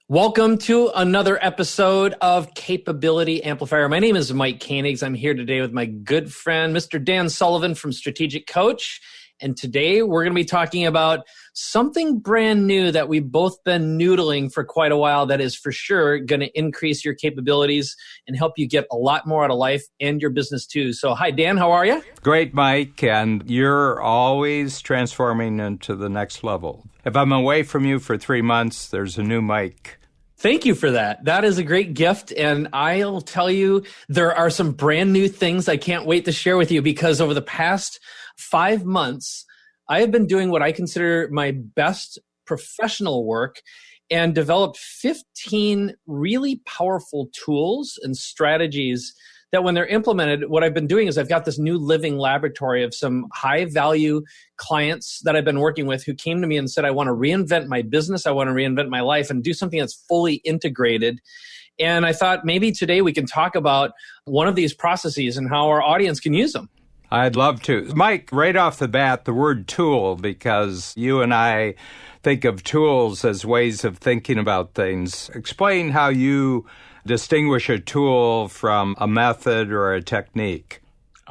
Welcome to another episode of Capability Amplifier. My name is Mike Koenigs. I'm here today with my good friend, Mr. Dan Sullivan from Strategic Coach. And today we're going to be talking about something brand new that we've both been noodling for quite a while that is for sure going to increase your capabilities and help you get a lot more out of life and your business too. So hi, Dan. How are you? Great, Mike. And you're always transforming into the next level. If I'm away from you for 3 months, there's a new Mike. Thank you for that. That is a great gift. And I'll tell you, there are some brand new things I can't wait to share with you because over the past 5 months, I have been doing what I consider my best professional work and developed 15 really powerful tools and strategies that when they're implemented, what I've been doing is I've got this new living laboratory of some high value clients that I've been working with who came to me and said, I want to reinvent my business. I want to reinvent my life and do something that's fully integrated. And I thought maybe today we can talk about one of these processes and how our audience can use them. I'd love to. Mike, right off the bat, the word tool, because you and I think of tools as ways of thinking about things. Explain how you distinguish a tool from a method or a technique.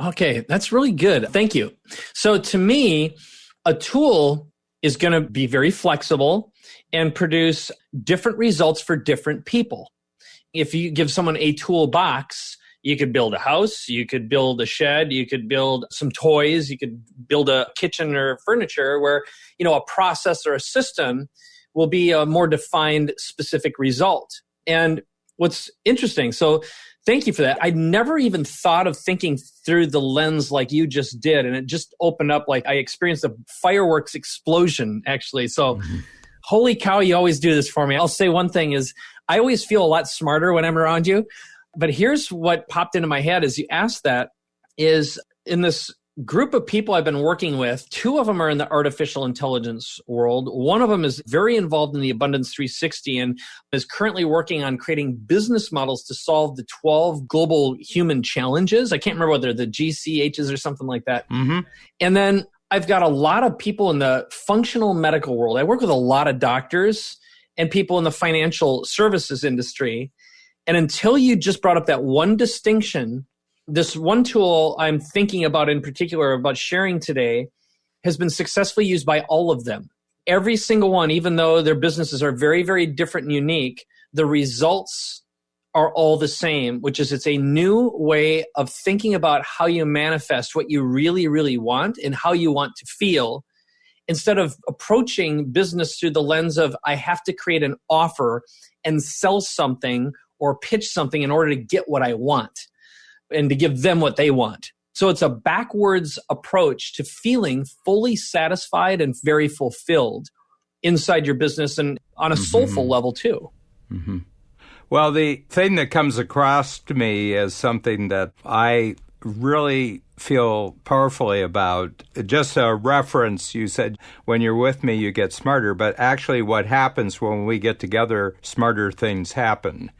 Okay, that's really good. Thank you. So to me, a tool is going to be very flexible and produce different results for different people. If you give someone a toolbox, you could build a house, you could build a shed, you could build some toys, you could build a kitchen or furniture where, a process or a system will be a more defined specific result. And what's interesting, so thank you for that. I'd never even thought of thinking through the lens like you just did. And it just opened up like I experienced a fireworks explosion, actually. So holy cow, you always do this for me. I'll say one thing is I always feel a lot smarter when I'm around you. But here's what popped into my head as you asked that is in this group of people I've been working with, 2 of them are in the artificial intelligence world. One of them is very involved in the Abundance 360 and is currently working on creating business models to solve the 12 global human challenges. I can't remember whether the GCHs or something like that. And then I've got a lot of people in the functional medical world. I work with a lot of doctors and people in the financial services industry. And until you just brought up that one distinction, this one tool I'm thinking about in particular about sharing today has been successfully used by all of them. Every single one, even though their businesses are very, very different and unique, the results are all the same, which is it's a new way of thinking about how you manifest what you really, really want and how you want to feel instead of approaching business through the lens of I have to create an offer and sell something or pitch something in order to get what I want and to give them what they want. So it's a backwards approach to feeling fully satisfied and very fulfilled inside your business and on a soulful level too. Well, the thing that comes across to me as something that I really feel powerfully about, just a reference, you said, when you're with me, you get smarter, but actually what happens when we get together, smarter things happen.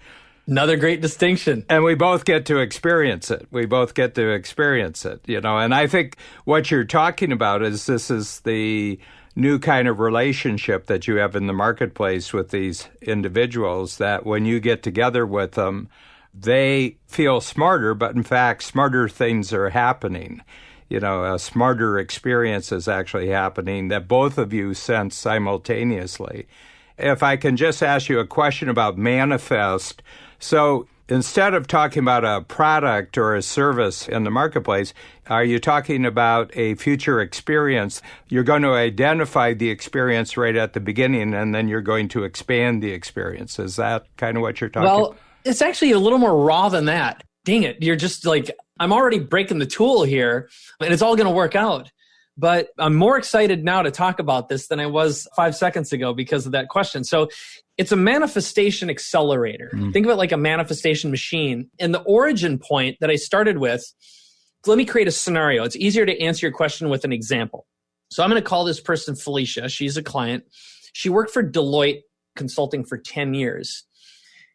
Another great distinction. And we both get to experience it. And I think what you're talking about is this is the new kind of relationship that you have in the marketplace with these individuals that when you get together with them, they feel smarter, but in fact, smarter things are happening. A smarter experience is actually happening that both of you sense simultaneously. If I can just ask you a question about manifest. So instead of talking about a product or a service in the marketplace, are you talking about a future experience? You're going to identify the experience right at the beginning, and then you're going to expand the experience. Is that kind of what you're talking about? Well, it's actually a little more raw than that. Dang it. You're just like, I'm already breaking the tool here, and it's all going to work out. But I'm more excited now to talk about this than I was 5 seconds ago because of that question. So it's a manifestation accelerator. Think of it like a manifestation machine. And the origin point that I started with, let me create a scenario. It's easier to answer your question with an example. So I'm going to call this person Felicia. She's a client. She worked for Deloitte Consulting for 10 years.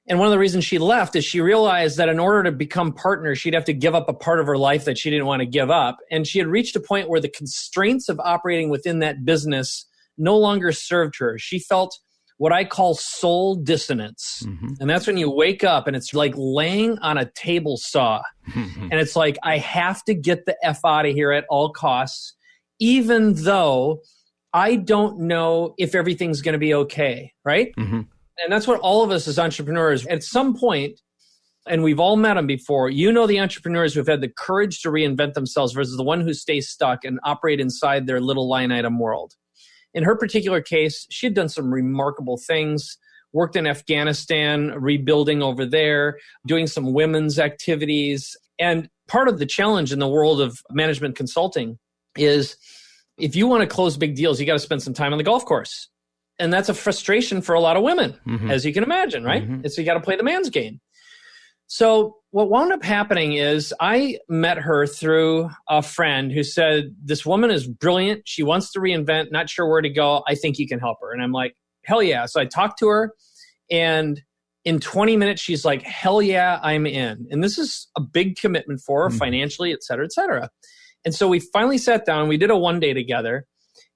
And one of the reasons she left is she realized that in order to become partner, she'd have to give up a part of her life that she didn't want to give up. And she had reached a point where the constraints of operating within that business no longer served her. She felt what I call soul dissonance. And that's when you wake up and it's like laying on a table saw. And it's like, I have to get the F out of here at all costs, even though I don't know if everything's going to be okay, right? And that's what all of us as entrepreneurs, at some point, and we've all met them before, you know, the entrepreneurs who've had the courage to reinvent themselves versus the one who stays stuck and operate inside their little line item world. In her particular case, she had done some remarkable things, worked in Afghanistan, rebuilding over there, doing some women's activities. And part of the challenge in the world of management consulting is if you want to close big deals, you got to spend some time on the golf course. And that's a frustration for a lot of women, as you can imagine, right? It's you got to play the man's game. So what wound up happening is I met her through a friend who said, this woman is brilliant. She wants to reinvent, not sure where to go. I think you can help her. And I'm like, hell yeah. So I talked to her, and in 20 minutes, she's like, hell yeah, I'm in. And this is a big commitment for her financially, et cetera, et cetera. And so we finally sat down, we did a one-day together.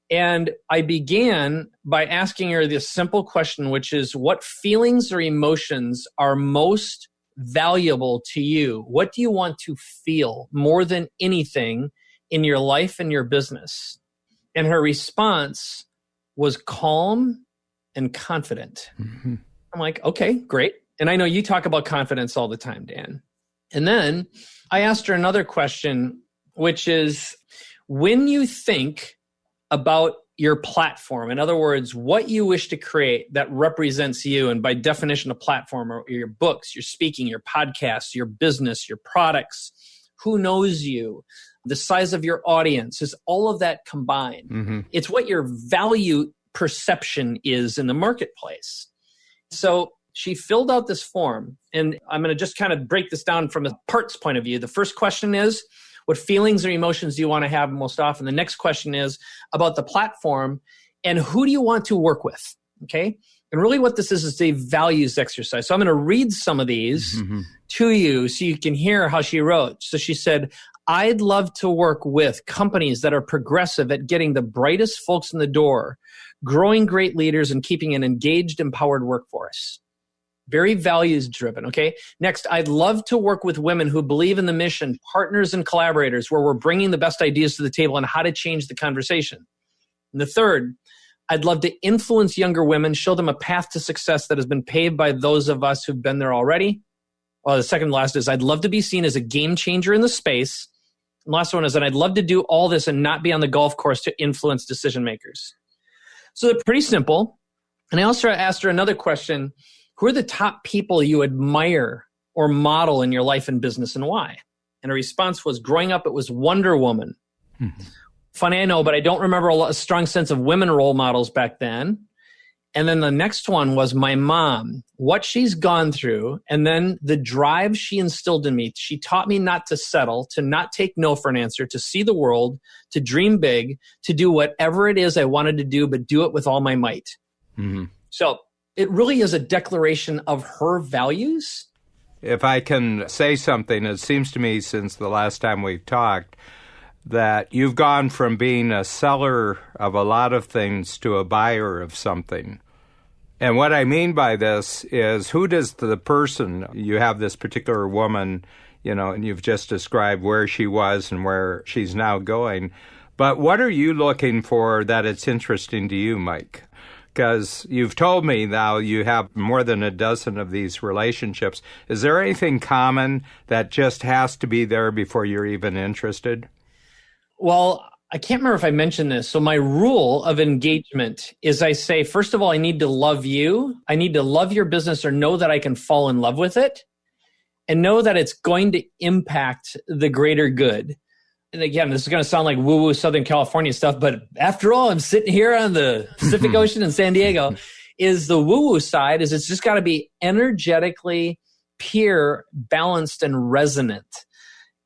And I began by asking her this simple question, which is, what feelings or emotions are most valuable to you? What do you want to feel more than anything in your life and your business? And her response was calm and confident. I'm like, okay, great. And I know you talk about confidence all the time, Dan. And then I asked her another question, which is, when you think about your platform, in other words, what you wish to create that represents you, and by definition, a platform or your books, your speaking, your podcasts, your business, your products, who knows you, the size of your audience, is all of that combined. It's what your value perception is in the marketplace. So she filled out this form, and I'm going to just kind of break this down from a parts point of view. The first question is, what feelings or emotions do you want to have most often? The next question is about the platform and who do you want to work with? Okay. And really what this is a values exercise. So I'm going to read some of these to you so you can hear how she wrote. So she said, I'd love to work with companies that are progressive at getting the brightest folks in the door, growing great leaders, and keeping an engaged, empowered workforce. Very values driven, okay? Next, I'd love to work with women who believe in the mission, partners and collaborators, where we're bringing the best ideas to the table on how to change the conversation. And the third, I'd love to influence younger women, show them a path to success that has been paved by those of us who've been there already. Well, the second to last is, I'd love to be seen as a game changer in the space. And last one is that I'd love to do all this and not be on the golf course to influence decision makers. So they're pretty simple. And I also asked her another question. Who are the top people you admire or model in your life and business, and why? And her response was, growing up, it was Wonder Woman. Funny, I know, but I don't remember a strong sense of women role models back then. And then the next one was my mom, what she's gone through, and then the drive she instilled in me. She taught me not to settle, to not take no for an answer, to see the world, to dream big, to do whatever it is I wanted to do, but do it with all my might. So it really is a declaration of her values. If I can say something, it seems to me since the last time we've talked that you've gone from being a seller of a lot of things to a buyer of something. And what I mean by this is, who does the person, you have this particular woman, you know, and you've just described where she was and where she's now going. But what are you looking for that it's interesting to you, Mike? Because you've told me now you have more than a dozen of these relationships. Is there anything common that just has to be there before you're even interested? Well, I can't remember if I mentioned this. So my rule of engagement is I say, first of all, I need to love you. I need to love your business or know that I can fall in love with it and know that it's going to impact the greater good. And again, this is going to sound like woo-woo Southern California stuff, but after all, I'm sitting here on the Pacific Ocean in San Diego. Is the woo-woo side is it's just got to be energetically pure, balanced, and resonant.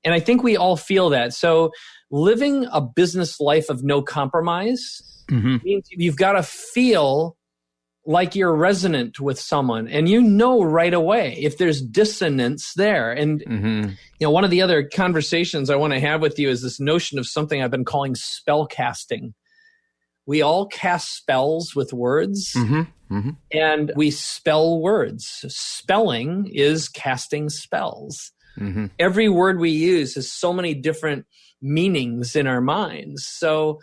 And I think we all feel that. So living a business life of no compromise means you've got to feel like you're resonant with someone, and you know right away if there's dissonance there. And you know, one of the other conversations I want to have with you is this notion of something I've been calling spell casting, we all cast spells with words, and we spell words. Spelling is casting spells. Every word we use has so many different meanings in our minds. So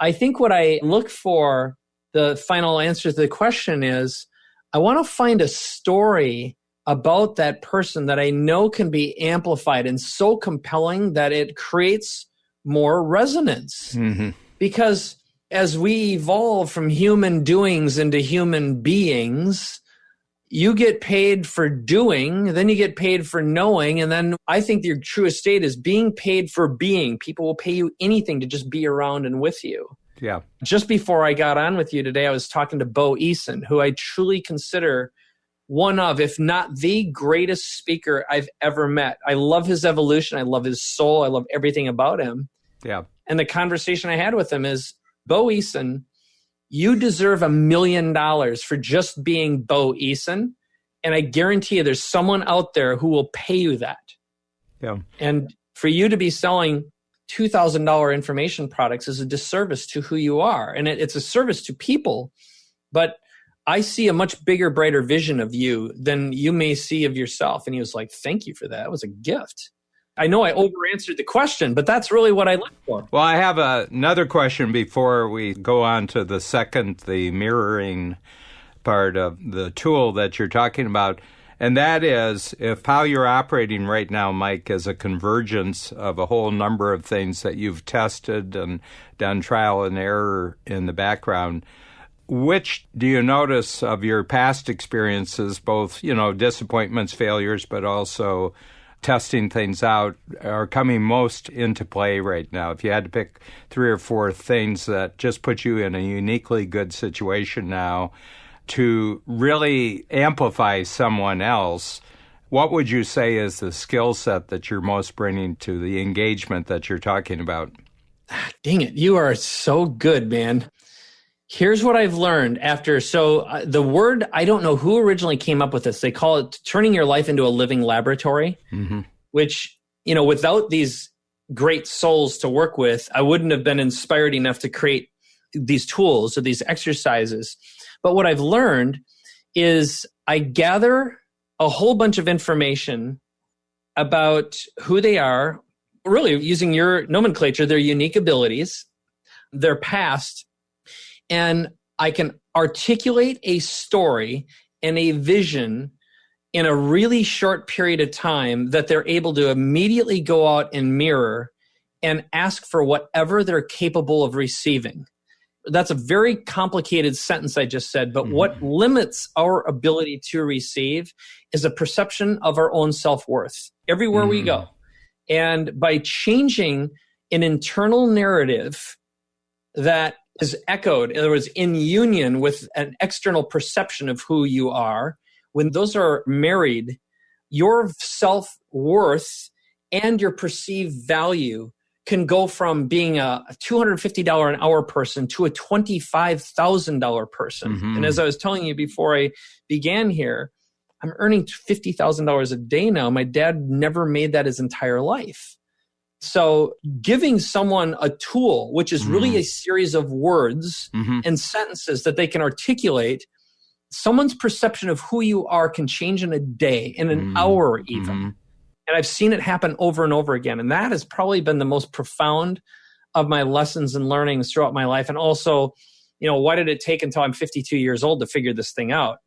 I think what I look for, the final answer to the question is, I want to find a story about that person that I know can be amplified and so compelling that it creates more resonance. Because as we evolve from human doings into human beings, you get paid for doing, then you get paid for knowing, and then I think your truest state is being paid for being. People will pay you anything to just be around and with you. Yeah. Just before I got on with you today, I was talking to Bo Eason, who I truly consider one of, if not the greatest speaker I've ever met. I love his evolution. I love his soul. I love everything about him. Yeah. And the conversation I had with him is, Bo Eason, you deserve $1 million for just being Bo Eason. And I guarantee you there's someone out there who will pay you that. Yeah. And for you to be selling $2,000 information products is a disservice to who you are. And it's a service to people. But I see a much bigger, brighter vision of you than you may see of yourself. And he was like, thank you for that. It was a gift. I know I over-answered the question, but that's really what I look for. Well, I have another question before we go on to the second, the mirroring part of the tool that you're talking about. And that is, if how you're operating right now, Mike, is a convergence of a whole number of things that you've tested and done trial and error in the background, which do you notice of your past experiences, both, disappointments, failures, but also testing things out, are coming most into play right now? If you had to pick 3 or 4 things that just put you in a uniquely good situation now to really amplify someone else, what would you say is the skill set that you're most bringing to the engagement that you're talking about? Dang it. You are so good, man. Here's what I've learned after. So the word, I don't know who originally came up with this. They call it turning your life into a living laboratory, which, without these great souls to work with, I wouldn't have been inspired enough to create these tools or these exercises. But what I've learned is I gather a whole bunch of information about who they are, really using your nomenclature, their unique abilities, their past, and I can articulate a story and a vision in a really short period of time that they're able to immediately go out and mirror and ask for whatever they're capable of receiving. That's a very complicated sentence I just said, but what limits our ability to receive is a perception of our own self-worth everywhere we go. And by changing an internal narrative that is echoed, in other words, in union with an external perception of who you are, when those are married, your self-worth and your perceived value can go from being a $250 an hour person to a $25,000 person. And as I was telling you before I began here, I'm earning $50,000 a day now. My dad never made that his entire life. So giving someone a tool, which is really a series of words and sentences that they can articulate, someone's perception of who you are can change in a day, in an hour even. And I've seen it happen over and over again. And that has probably been the most profound of my lessons and learnings throughout my life. And also, why did it take until I'm 52 years old to figure this thing out?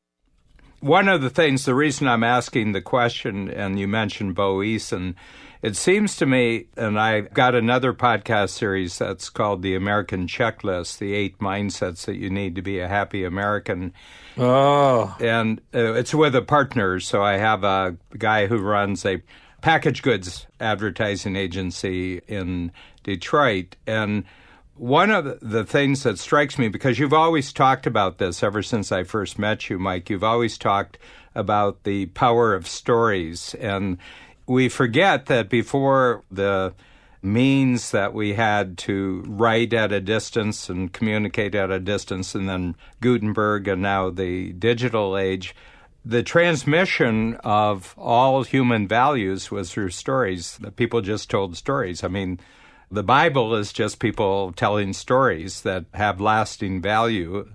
One of the things, the reason I'm asking the question, and you mentioned Bo Eason, it seems to me, and I've got another podcast series that's called The American Checklist, the 8 mindsets that you need to be a happy American. Oh. And it's with a partner. So I have a guy who runs a packaged goods advertising agency in Detroit. And one of the things that strikes me, because you've always talked about this ever since I first met you, Mike, you've always talked about the power of stories. And we forget that before the means that we had to write at a distance and communicate at a distance, and then Gutenberg and now the digital age, the transmission of all human values was through stories. The people just told stories. I mean, The Bible is just people telling stories that have lasting value.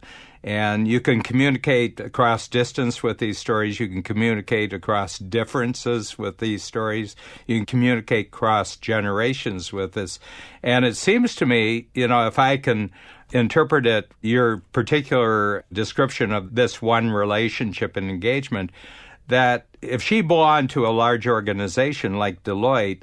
And you can communicate across distance with these stories. You can communicate across differences with these stories. You can communicate across generations with this. And it seems to me, if I can interpret it, your particular description of this one relationship and engagement, that if she belonged to a large organization like Deloitte,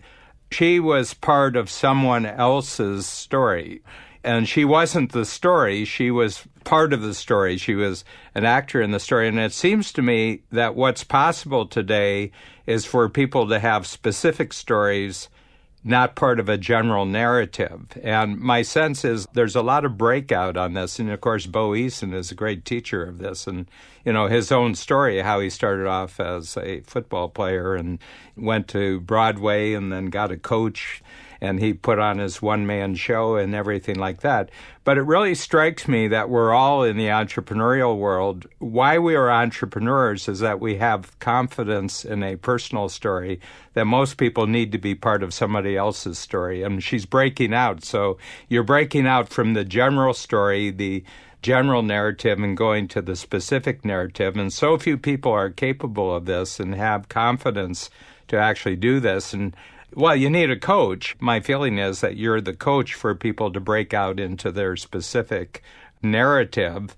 she was part of someone else's story. And she wasn't the story, she was part of the story. She was an actor in the story. And it seems to me that what's possible today is for people to have specific stories, not part of a general narrative. And my sense is there's a lot of breakout on this. And of course, Bo Eason is a great teacher of this. And, his own story, how he started off as a football player and went to Broadway and then got a coach, and he put on his one-man show and everything like that. But it really strikes me that we're all in the entrepreneurial world. Why we are entrepreneurs is that we have confidence in a personal story that most people need to be part of somebody else's story. And she's breaking out. So you're breaking out from the general story, the general narrative, and going to the specific narrative. And so few people are capable of this and have confidence to actually do this. And well, you need a coach. My feeling is that you're the coach for people to break out into their specific narrative.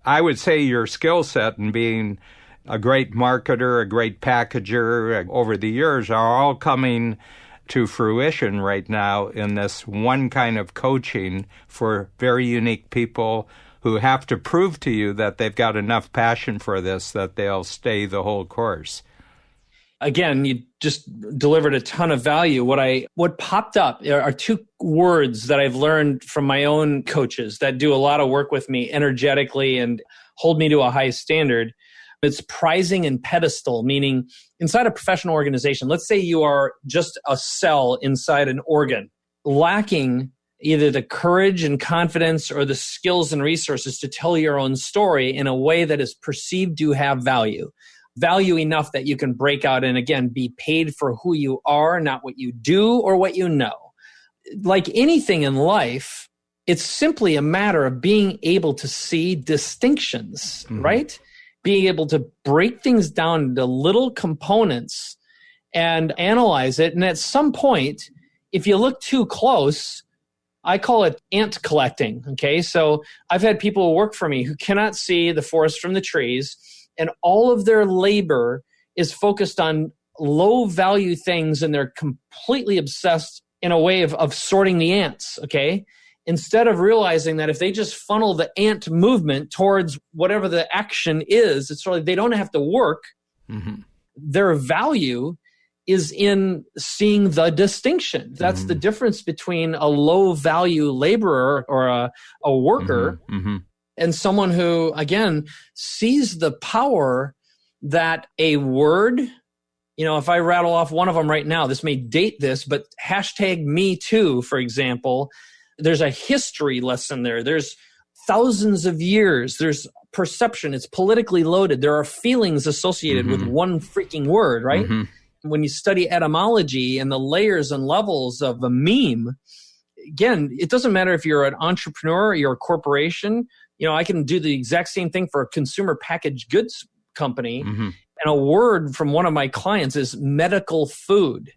I would say your skill set in being a great marketer, a great packager over the years are all coming to fruition right now in this one kind of coaching for very unique people who have to prove to you that they've got enough passion for this that they'll stay the whole course. Again, you just delivered a ton of value. What popped up are two words that I've learned from my own coaches that do a lot of work with me energetically and hold me to a high standard. It's prizing and pedestal, meaning inside a professional organization, let's say you are just a cell inside an organ, lacking either the courage and confidence or the skills and resources to tell your own story in a way that is perceived to have value enough that you can break out and, again, be paid for who you are, not what you do or what you know. Like anything in life, it's simply a matter of being able to see distinctions, right? Being able to break things down into little components and analyze it. And at some point, if you look too close, I call it ant collecting, okay? So I've had people who work for me who cannot see the forest from the trees, and all of their labor is focused on low-value things, and they're completely obsessed in a way of sorting the ants, okay? Instead of realizing that if they just funnel the ant movement towards whatever the action is, it's really they don't have to work. Their value is in seeing the distinction. That's the difference between a low-value laborer or a worker and someone who, again, sees the power that a word, if I rattle off one of them right now, this may date this, but hashtag me too, for example, there's a history lesson there. There's thousands of years. There's perception. It's politically loaded. There are feelings associated with one freaking word, right? When you study etymology and the layers and levels of a meme, again, it doesn't matter if you're an entrepreneur or you're a corporation. I can do the exact same thing for a consumer packaged goods company. And a word from one of my clients is medical food.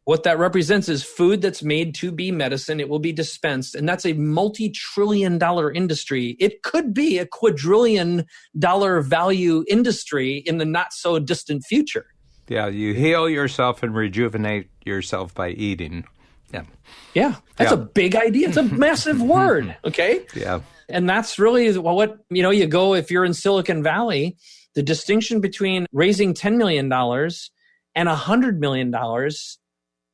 What that represents is food that's made to be medicine. It will be dispensed. And that's a multi-trillion-dollar industry. It could be a quadrillion-dollar value industry in the not-so-distant future. Yeah, you heal yourself and rejuvenate yourself by eating. Yeah, that's a big idea. It's a massive word, okay? Yeah. And that's really what, you go, if you're in Silicon Valley, the distinction between raising $10 million and $100 million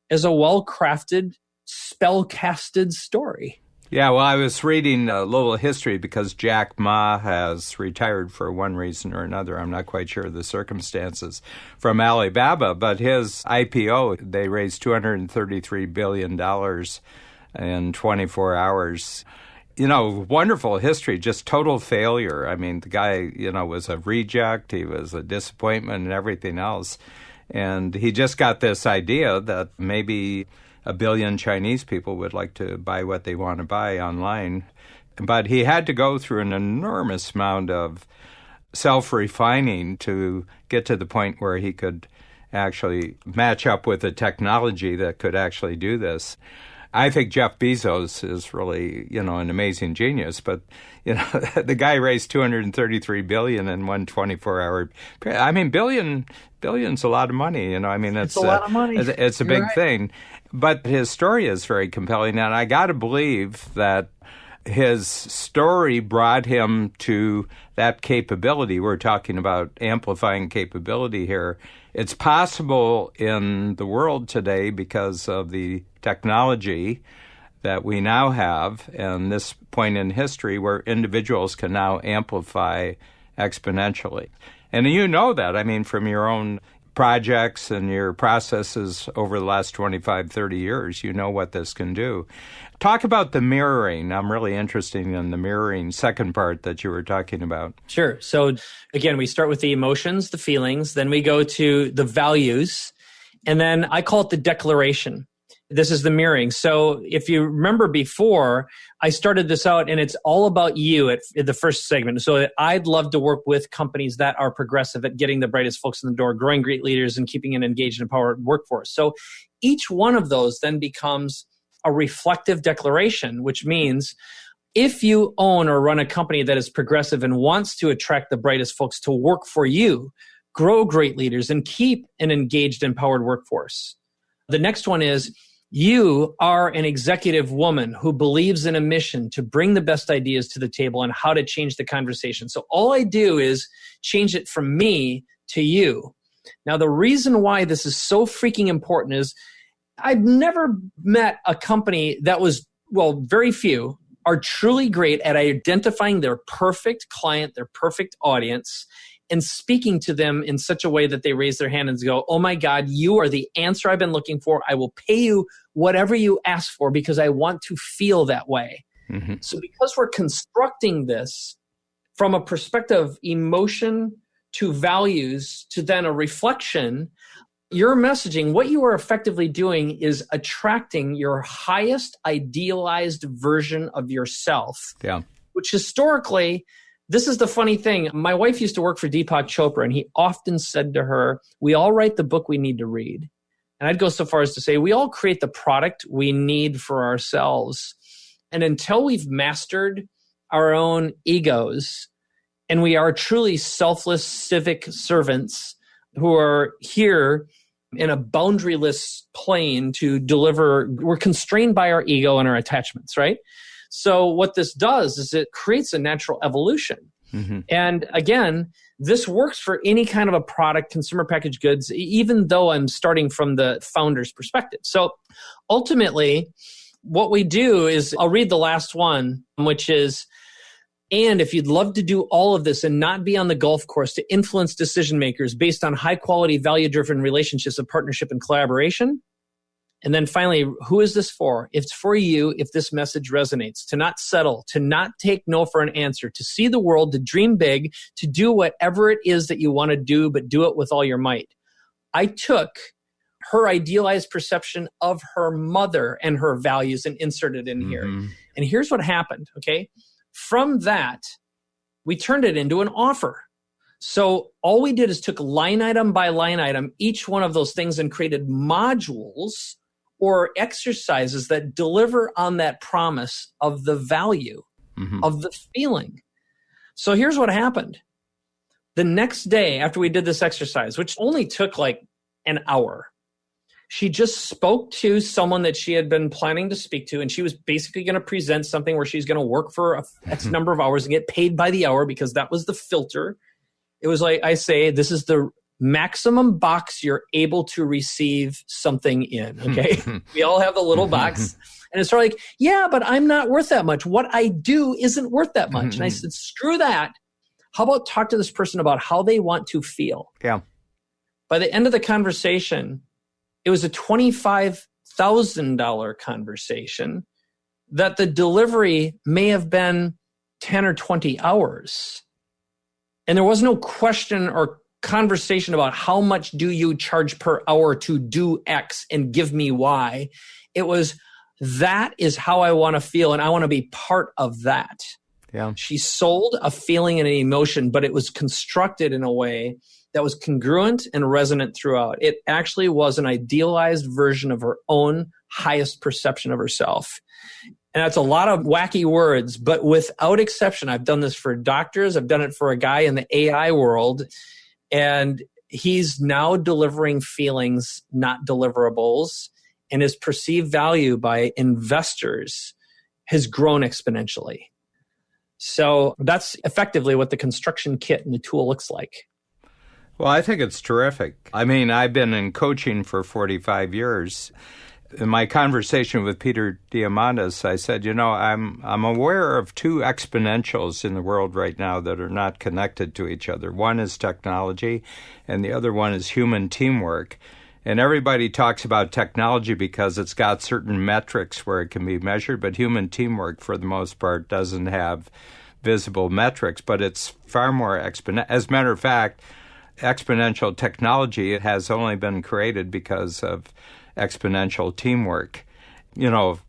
is a well-crafted, spell-casted story. Yeah, well, I was reading a little history because Jack Ma has retired for one reason or another. I'm not quite sure of the circumstances from Alibaba, but his IPO, they raised $233 billion in 24 hours. Wonderful history, just total failure. I mean, the guy, was a reject. He was a disappointment and everything else. And he just got this idea that maybe 1 billion Chinese people would like to buy what they want to buy online. But he had to go through an enormous amount of self-refining to get to the point where he could actually match up with a technology that could actually do this. I think Jeff Bezos is really, an amazing genius, but, the guy raised $233 billion in one 24-hour period. I mean, billion's a lot of money, it's a lot of money. It's a big thing. But his story is very compelling, and I got to believe that his story brought him to that capability. We're talking about amplifying capability here. It's possible in the world today because of the technology that we now have and this point in history where individuals can now amplify exponentially. And you know that, from your own projects and your processes over the last 25, 30 years, you know what this can do. Talk about the mirroring. I'm really interested in the mirroring second part that you were talking about. Sure. So again, we start with the emotions, the feelings, then we go to the values, and then I call it the declaration. This is the mirroring. So if you remember before, I started this out and it's all about you at the first segment. So I'd love to work with companies that are progressive at getting the brightest folks in the door, growing great leaders, and keeping an engaged and empowered workforce. So each one of those then becomes a reflective declaration, which means if you own or run a company that is progressive and wants to attract the brightest folks to work for you, grow great leaders, and keep an engaged, empowered workforce. The next one is you are an executive woman who believes in a mission to bring the best ideas to the table and how to change the conversation. So all I do is change it from me to you. Now, the reason why this is so freaking important is I've never met a company that was, very few are truly great at identifying their perfect client, their perfect audience, and speaking to them in such a way that they raise their hand and go, oh my God, you are the answer I've been looking for. I will pay you whatever you ask for because I want to feel that way. Mm-hmm. So because we're constructing this from a perspective of emotion to values to then a reflection, your messaging, what you are effectively doing is attracting your highest idealized version of yourself, which historically, this is the funny thing. My wife used to work for Deepak Chopra, and he often said to her, we all write the book we need to read. And I'd go so far as to say, we all create the product we need for ourselves. And until we've mastered our own egos, and we are truly selfless civic servants who are here in a boundaryless plane to deliver, we're constrained by our ego and our attachments, right? So what this does is it creates a natural evolution. Mm-hmm. And again, this works for any kind of a product, consumer packaged goods, even though I'm starting from the founder's perspective. So ultimately, what we do is, I'll read the last one, which is, and if you'd love to do all of this and not be on the golf course to influence decision makers based on high quality, value-driven relationships of partnership and collaboration. And then finally, who is this for? It's for you if this message resonates, to not settle, to not take no for an answer, to see the world, to dream big, to do whatever it is that you want to do, but do it with all your might. I took her idealized perception of her mother and her values and inserted in here. And here's what happened, okay? From that, we turned it into an offer. So all we did is took line item by line item, each one of those things, and created modules or exercises that deliver on that promise of the value, of the feeling. So here's what happened. The next day after we did this exercise, which only took like an hour, she just spoke to someone that she had been planning to speak to, and she was basically going to present something where she's going to work for a X number of hours and get paid by the hour because that was the filter. It was like I say, this is the maximum box you're able to receive something in, okay? We all have the little box. And it's sort of like, yeah, but I'm not worth that much. What I do isn't worth that much. And I said, screw that. How about talk to this person about how they want to feel? Yeah. By the end of the conversation, it was a $25,000 conversation that the delivery may have been 10 or 20 hours. And there was no question or conversation about how much do you charge per hour to do X and give me Y. It was, that is how I want to feel, and I want to be part of that. Yeah. She sold a feeling and an emotion, but it was constructed in a way that was congruent and resonant throughout. It actually was an idealized version of her own highest perception of herself. And that's a lot of wacky words, but without exception, I've done this for doctors. I've done it for a guy in the AI world, and he's now delivering feelings, not deliverables, and his perceived value by investors has grown exponentially. So that's effectively what the construction kit and the tool looks like. Well, I think it's terrific. I mean, I've been in coaching for 45 years. In my conversation with Peter Diamandis, I said, I'm aware of two exponentials in the world right now that are not connected to each other. One is technology, and the other one is human teamwork. And everybody talks about technology because it's got certain metrics where it can be measured, but human teamwork, for the most part, doesn't have visible metrics, but it's far more exponential. As a matter of fact, exponential technology has only been created because of exponential teamwork,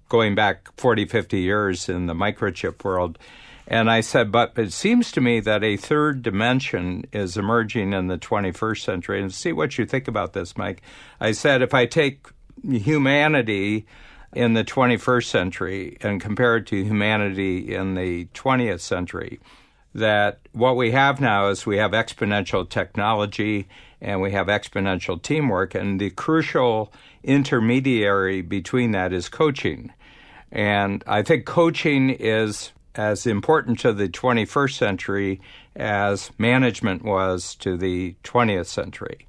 going back 40, 50 years in the microchip world. And I said, but it seems to me that a third dimension is emerging in the 21st century. And see what you think about this, Mike. I said, if I take humanity in the 21st century and compare it to humanity in the 20th century, that what we have now is we have exponential technology and we have exponential teamwork, and the crucial intermediary between that is coaching. And I think coaching is as important to the 21st century as management was to the 20th century.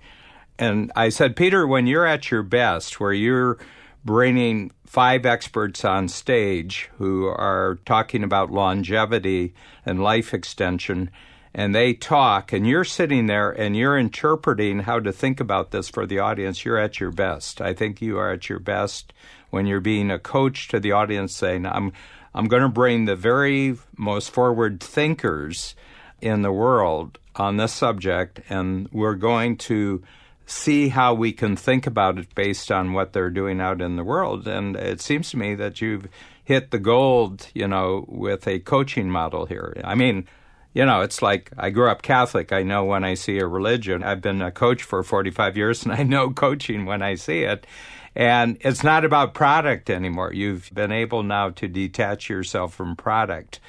And I said, Peter, when you're at your best, where you're bringing 5 experts on stage who are talking about longevity and life extension, and they talk, and you're sitting there and you're interpreting how to think about this for the audience, you're at your best. I think you are at your best when you're being a coach to the audience, saying, I'm going to bring the very most forward thinkers in the world on this subject, and we're going to see how we can think about it based on what they're doing out in the world. And it seems to me that you've hit the gold, with a coaching model here. I mean, it's like I grew up Catholic. I know when I see a religion. I've been a coach for 45 years, and I know coaching when I see it. And it's not about product anymore. You've been able now to detach yourself from product.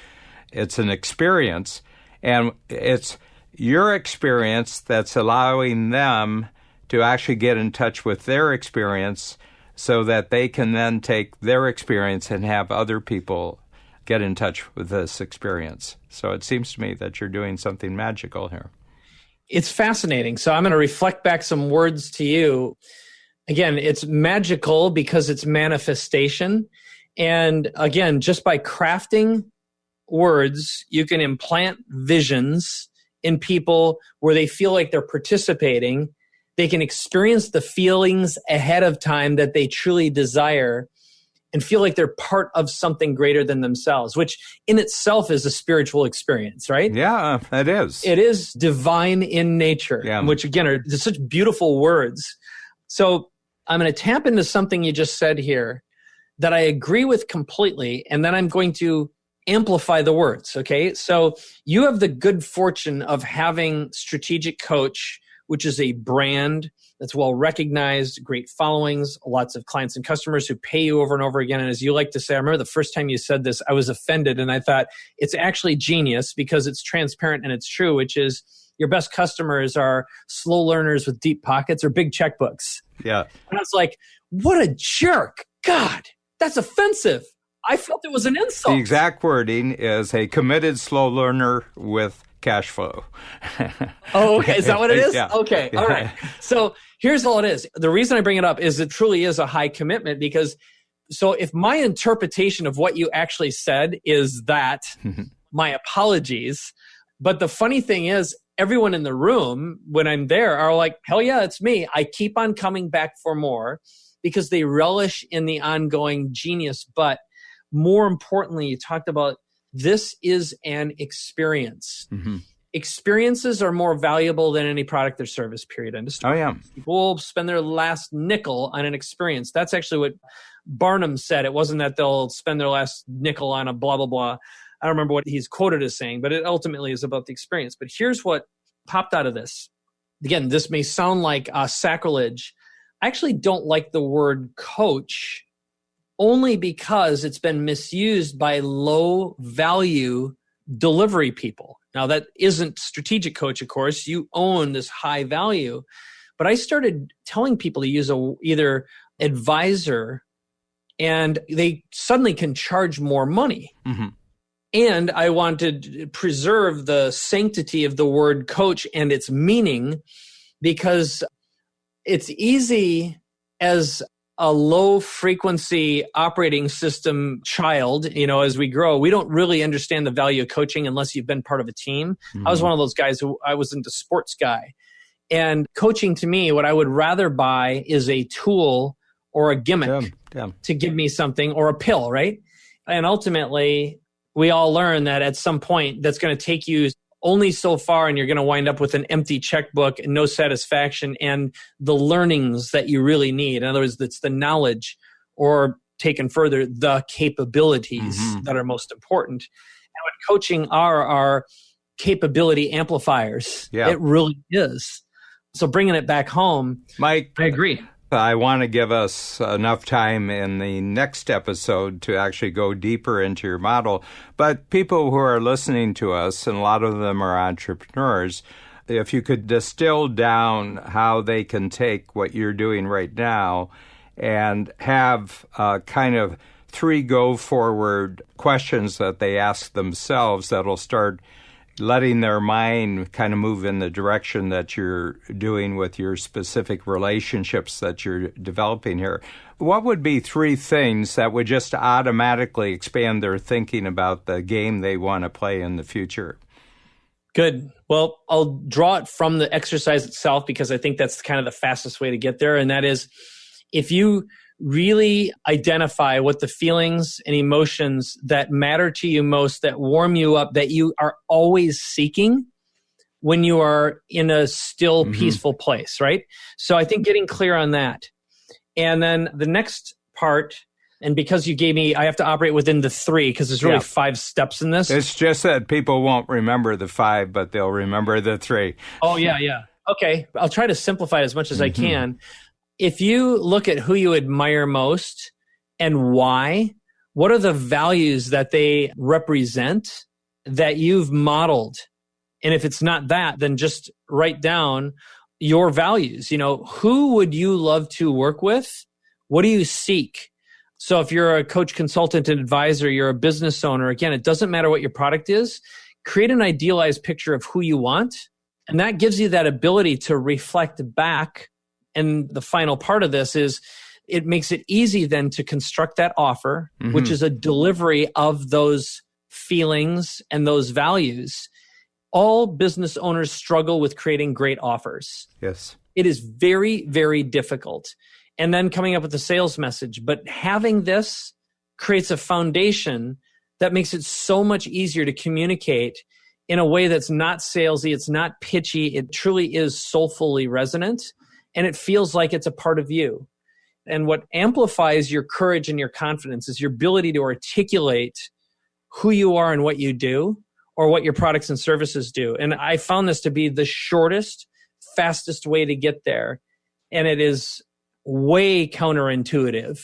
It's an experience, and it's your experience that's allowing them to actually get in touch with their experience so that they can then take their experience and have other people get in touch with this experience. So it seems to me that you're doing something magical here. It's fascinating. So I'm going to reflect back some words to you. Again, it's magical because it's manifestation. And again, just by crafting words, you can implant visions in people where they feel like they're participating. They can experience the feelings ahead of time that they truly desire and feel like they're part of something greater than themselves, which in itself is a spiritual experience, right? Yeah, it is. It is divine in nature, which again are such beautiful words. So I'm going to tap into something you just said here that I agree with completely, and then I'm going to amplify the words, okay? So you have the good fortune of having Strategic Coach, which is a brand that's well recognized, great followings, lots of clients and customers who pay you over and over again. And as you like to say, I remember the first time you said this, I was offended, and I thought it's actually genius because it's transparent and it's true, which is your best customers are slow learners with deep pockets or big checkbooks. Yeah. And I was like, what a jerk. God, that's offensive. I felt it was an insult. The exact wording is a committed slow learner with cash flow. Oh, okay. Is that what it is? Yeah. Okay. All right. So here's all it is. The reason I bring it up is it truly is a high commitment because so if my interpretation of what you actually said is that, my apologies. But the funny thing is, everyone in the room, when I'm there, are like, hell yeah, it's me. I keep on coming back for more because they relish in the ongoing genius. But more importantly, you talked about this is an experience. Mm-hmm. experiences are more valuable than any product or service, period. End of story. Oh, yeah. People will spend their last nickel on an experience. That's actually what Barnum said. It wasn't that they'll spend their last nickel on a blah, blah, blah. I don't remember what he's quoted as saying, but it ultimately is about the experience. But here's what popped out of this. Again, this may sound like sacrilege. I actually don't like the word coach only because it's been misused by low value delivery people. Now, that isn't strategic coach, of course. You own this high value. But I started telling people to use either advisor, and they suddenly can charge more money. Mm-hmm. And I wanted to preserve the sanctity of the word coach and its meaning, because it's easy as a low frequency operating system child, as we grow, we don't really understand the value of coaching unless you've been part of a team. Mm-hmm. I was one of those guys I wasn't a sports guy. And coaching to me, what I would rather buy is a tool or a gimmick to give me something, or a pill, right? And ultimately, we all learn that at some point that's going to take you only so far, and you're going to wind up with an empty checkbook and no satisfaction and the learnings that you really need. In other words, it's the knowledge, or taken further, the capabilities that are most important. And what coaching are our capability amplifiers. Yeah. It really is. So bringing it back home, Mike, I agree. I want to give us enough time in the next episode to actually go deeper into your model. But people who are listening to us, and a lot of them are entrepreneurs, if you could distill down how they can take what you're doing right now and have kind of 3 go-forward questions that they ask themselves that'll start letting their mind kind of move in the direction that you're doing with your specific relationships that you're developing here. What would be 3 things that would just automatically expand their thinking about the game they want to play in the future? Good. Well, I'll draw it from the exercise itself, because I think that's kind of the fastest way to get there. And that is, if you really identify what the feelings and emotions that matter to you most, that warm you up, that you are always seeking when you are in a still, peaceful place, right? So I think getting clear on that. And then the next part, and because you gave me, I have to operate within the 3, because there's really 5 steps in this. It's just that people won't remember the 5, but they'll remember the 3. Oh, yeah. Okay. I'll try to simplify it as much as I can. If you look at who you admire most and why, what are the values that they represent that you've modeled? And if it's not that, then just write down your values. Who would you love to work with? What do you seek? So if you're a coach, consultant, and advisor, you're a business owner, again, it doesn't matter what your product is. Create an idealized picture of who you want. And that gives you that ability to reflect back. And the final part of this is it makes it easy then to construct that offer, which is a delivery of those feelings and those values. All business owners struggle with creating great offers. Yes. It is very, very difficult. And then coming up with a sales message. But having this creates a foundation that makes it so much easier to communicate in a way that's not salesy, it's not pitchy, it truly is soulfully resonant. And it feels like it's a part of you. And what amplifies your courage and your confidence is your ability to articulate who you are and what you do, or what your products and services do. And I found this to be the shortest, fastest way to get there. And it is way counterintuitive,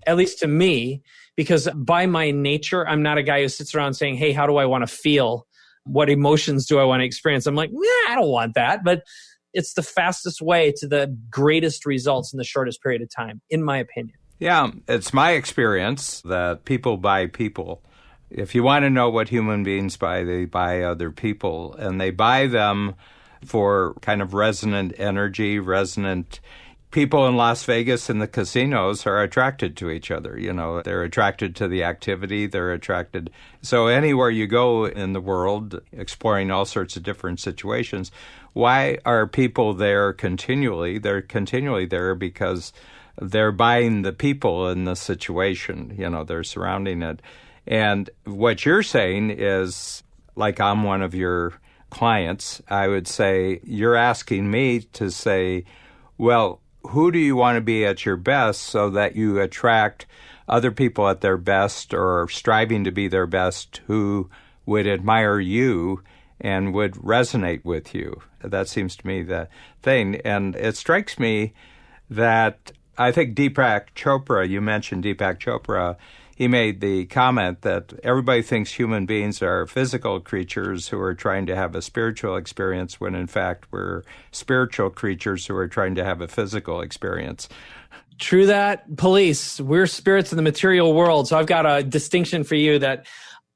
at least to me, because by my nature, I'm not a guy who sits around saying, hey, how do I want to feel? What emotions do I want to experience? I'm like, I don't want that. But it's the fastest way to the greatest results in the shortest period of time, in my opinion. Yeah, it's my experience that people buy people. If you want to know what human beings buy, they buy other people. And they buy them for kind of resonant energy, resonant. People in Las Vegas and the casinos are attracted to each other. They're attracted to the activity. They're attracted. So anywhere you go in the world, exploring all sorts of different situations, why are people there continually? They're continually there because they're buying the people in the situation. They're surrounding it. And what you're saying is, like, I'm one of your clients, I would say, you're asking me to say, well, who do you want to be at your best so that you attract other people at their best or striving to be their best who would admire you and would resonate with you? That seems to me the thing. And it strikes me that I think Deepak Chopra, you mentioned Deepak Chopra, he made the comment that everybody thinks human beings are physical creatures who are trying to have a spiritual experience when in fact we're spiritual creatures who are trying to have a physical experience. True that, police. We're spirits in the material world. So I've got a distinction for you that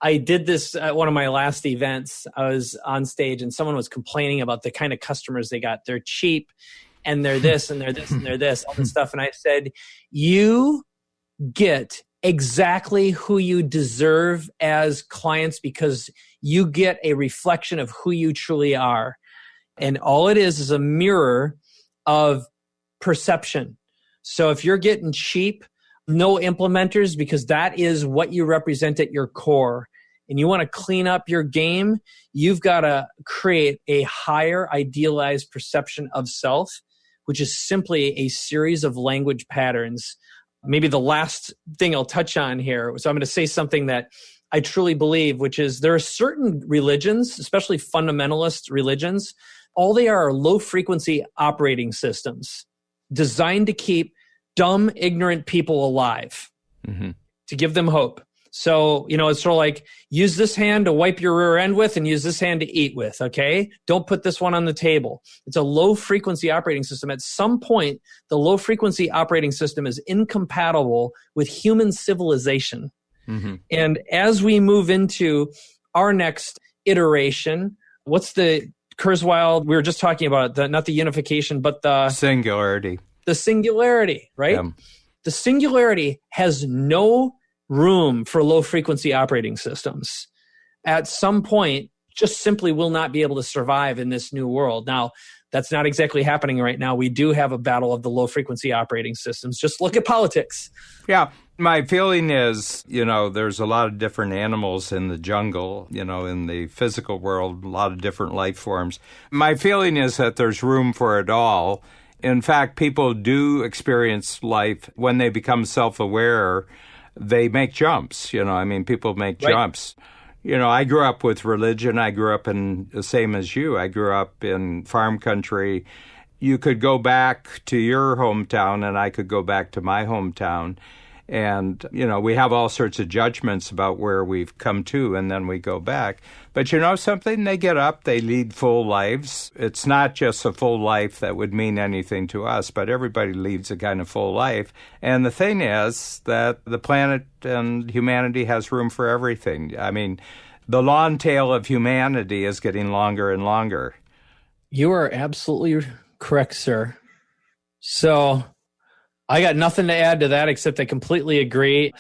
I did this at one of my last events. I was on stage and someone was complaining about the kind of customers they got. They're cheap and they're this and they're this and they're this, all this stuff. And I said, you get exactly who you deserve as clients because you get a reflection of who you truly are. And all it is a mirror of perception. So if you're getting cheap, no implementers, because that is what you represent at your core, and you want to clean up your game, you've got to create a higher idealized perception of self, which is simply a series of language patterns. Maybe the last thing I'll touch on here. So I'm going to say something that I truly believe, which is there are certain religions, especially fundamentalist religions, all they are low frequency operating systems designed to keep dumb, ignorant people alive, to give them hope. So, it's sort of like use this hand to wipe your rear end with and use this hand to eat with, okay? Don't put this one on the table. It's a low frequency operating system. At some point, the low frequency operating system is incompatible with human civilization. And as we move into our next iteration, what's the Kurzweil, we were just talking about, not the unification, but the singularity. The singularity, right? Yeah. The singularity has no room for low frequency operating systems. At some point, just simply will not be able to survive in this new world. Now, that's not exactly happening right now. We do have a battle of the low frequency operating systems. Just look at politics. Yeah. My feeling is, there's a lot of different animals in the jungle, in the physical world, a lot of different life forms. My feeling is that there's room for it all. In fact, people do experience life when they become self-aware. They make jumps, people make jumps. I grew up with religion. I grew up in the same as you. I grew up in farm country. You could go back to your hometown and I could go back to my hometown. And, we have all sorts of judgments about where we've come to, and then we go back. But something? They get up, they lead full lives. It's not just a full life that would mean anything to us, but everybody leads a kind of full life. And the thing is that the planet and humanity has room for everything. The long tail of humanity is getting longer and longer. You are absolutely correct, sir. So I got nothing to add to that except I completely agree.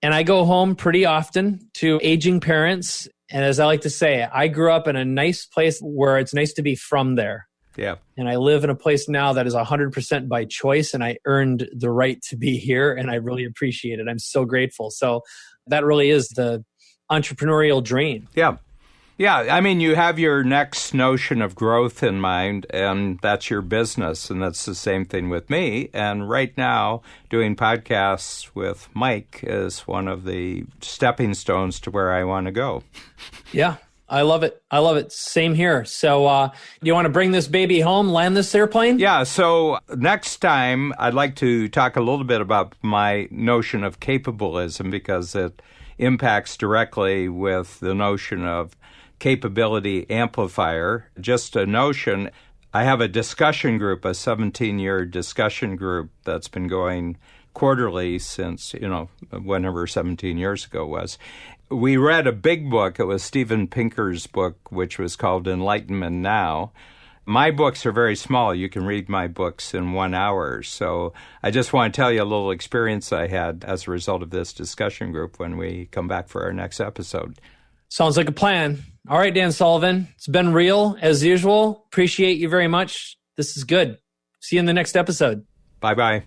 And I go home pretty often to aging parents. And as I like to say, I grew up in a nice place where it's nice to be from there. Yeah. And I live in a place now that is 100% by choice. And I earned the right to be here. And I really appreciate it. I'm so grateful. So that really is the entrepreneurial dream. Yeah. Yeah, you have your next notion of growth in mind, and that's your business, and that's the same thing with me. And right now, doing podcasts with Mike is one of the stepping stones to where I want to go. Yeah, I love it. I love it. Same here. So do you want to bring this baby home, land this airplane? Yeah, so next time, I'd like to talk a little bit about my notion of capabilism, because it impacts directly with the notion of capability amplifier. Just a notion. I have a discussion group, a 17-year discussion group that's been going quarterly since, whenever 17 years ago was. We read a big book. It was Steven Pinker's book, which was called Enlightenment Now. My books are very small. You can read my books in 1 hour. So I just want to tell you a little experience I had as a result of this discussion group when we come back for our next episode. Sounds like a plan. All right, Dan Sullivan. It's been real as usual. Appreciate you very much. This is good. See you in the next episode. Bye-bye.